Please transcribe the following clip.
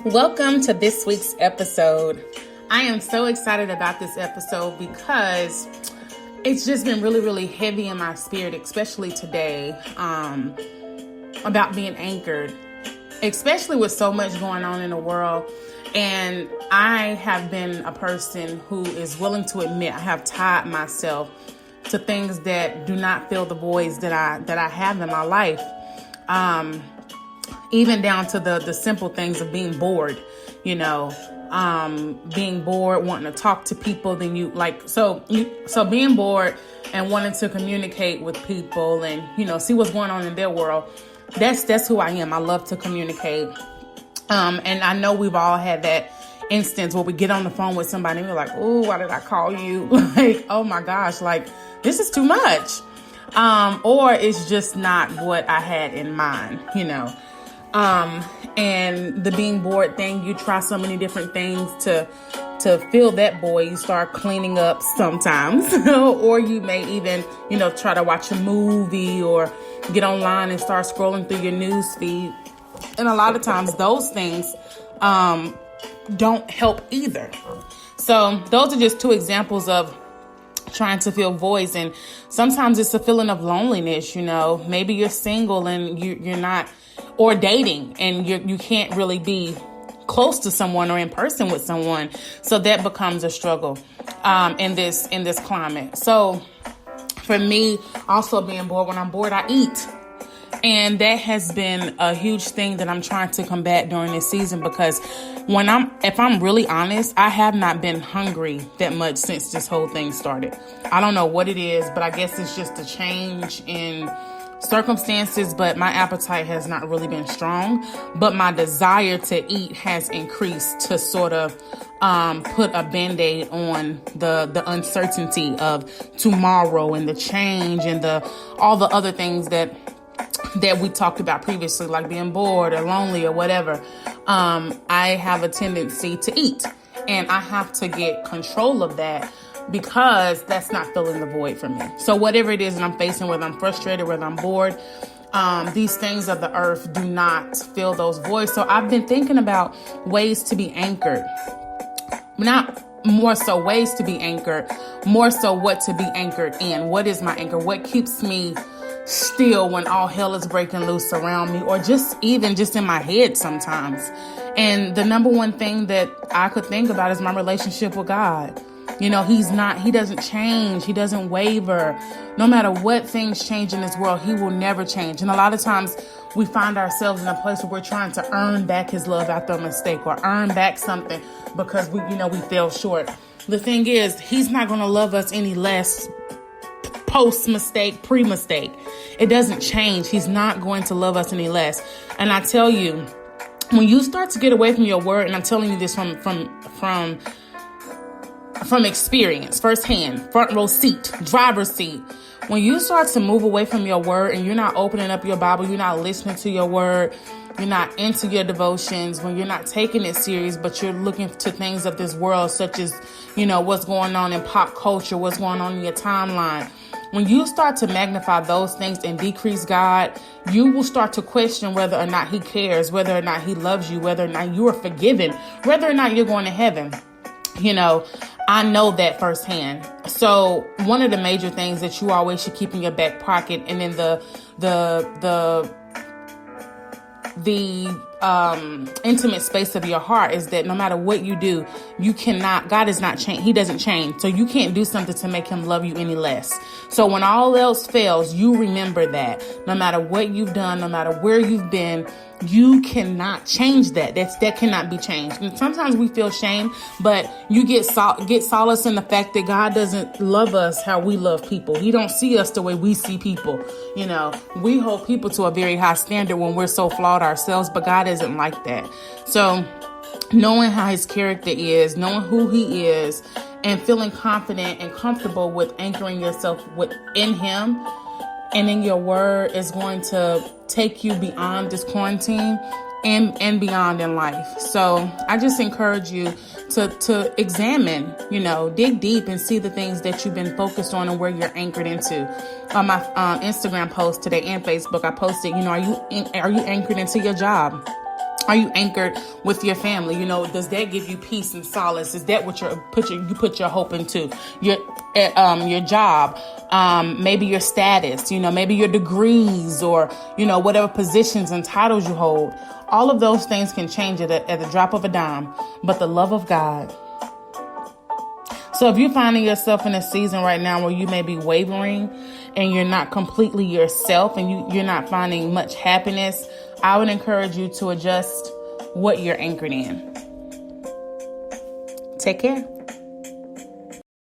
Welcome to this week's episode. I am so excited about this episode because it's just been really, really heavy in my spirit, especially today, about being anchored, especially with so much going on in the world. And I have been a person who is willing to admit I have tied myself to things that do not fill the voids that I have in my life. Even down to the simple things of being bored, being bored, wanting to talk to people, then so being bored and wanting to communicate with people and, see what's going on in their world. That's who I am. I love to communicate. And I know we've all had that instance where we get on the phone with somebody and we're like, oh, why did I call you? Like, oh my gosh, like this is too much. Or it's just not what I had in mind, and the being bored thing, you try so many different things to fill that void. You start cleaning up sometimes, or you may even, try to watch a movie or get online and start scrolling through your news feed. And a lot of times those things, don't help either. So those are just two examples of trying to fill voids. And sometimes it's a feeling of loneliness, maybe you're single and you're not, or dating and you can't really be close to someone or in person with someone. So that becomes a struggle, in this climate. So for me, also being bored, when I'm bored, I eat. And that has been a huge thing that I'm trying to combat during this season, because if I'm really honest, I have not been hungry that much since this whole thing started. I don't know what it is, but I guess it's just a change in circumstances, but my appetite has not really been strong, but my desire to eat has increased to sort of put a band-aid on the uncertainty of tomorrow and the change and all the other things that we talked about previously, like being bored or lonely or whatever. I have a tendency to eat, and I have to get control of that because that's not filling the void for me. So whatever it is that I'm facing, whether I'm frustrated, whether I'm bored, these things of the earth do not fill those voids. So I've been thinking about ways to be anchored. Not more so ways to be anchored, more so what to be anchored in. What is my anchor? What keeps me still when all hell is breaking loose around me, or just in my head sometimes. And the number one thing that I could think about is my relationship with God. He doesn't change. He doesn't waver. No matter what things change in this world, he will never change. And a lot of times we find ourselves in a place where we're trying to earn back his love after a mistake, or earn back something because we fell short. The thing is, he's not going to love us any less post-mistake, pre-mistake. It doesn't change. He's not going to love us any less. And I tell you, when you start to get away from your word, and I'm telling you this from experience, firsthand, front row seat, driver's seat, when you start to move away from your word and you're not opening up your Bible, you're not listening to your word, you're not into your devotions, when you're not taking it serious, but you're looking to things of this world, such as, what's going on in pop culture, what's going on in your timeline. When you start to magnify those things and decrease God, you will start to question whether or not he cares, whether or not he loves you, whether or not you are forgiven, whether or not you're going to heaven. I know that firsthand. So one of the major things that you always should keep in your back pocket, and in the intimate space of your heart, is that no matter what you do, God is not change. He doesn't change. So you can't do something to make him love you any less. So when all else fails, you remember that no matter what you've done, no matter where you've been, you cannot change that. That cannot be changed. And sometimes we feel shame, but you get solace in the fact that God doesn't love us how we love people. He don't see us the way we see people. We hold people to a very high standard when we're so flawed ourselves, but God isn't like that. So knowing how his character is, knowing who he is, and feeling confident and comfortable with anchoring yourself within him and in your word is going to take you beyond this quarantine and beyond in life. So I just encourage you to examine, dig deep and see the things that you've been focused on and where you're anchored into. On my Instagram post today and Facebook, I posted, are you anchored into your job? Are you anchored with your family? You know, does that give you peace and solace? Is that what you put your hope into? Your job, maybe your status, you know, maybe your degrees, or, you know, whatever positions and titles you hold. All of those things can change at the drop of a dime, but the love of God. So if you're finding yourself in a season right now where you may be wavering and you're not completely yourself and you're not finding much happiness, I would encourage you to adjust what you're anchored in. Take care.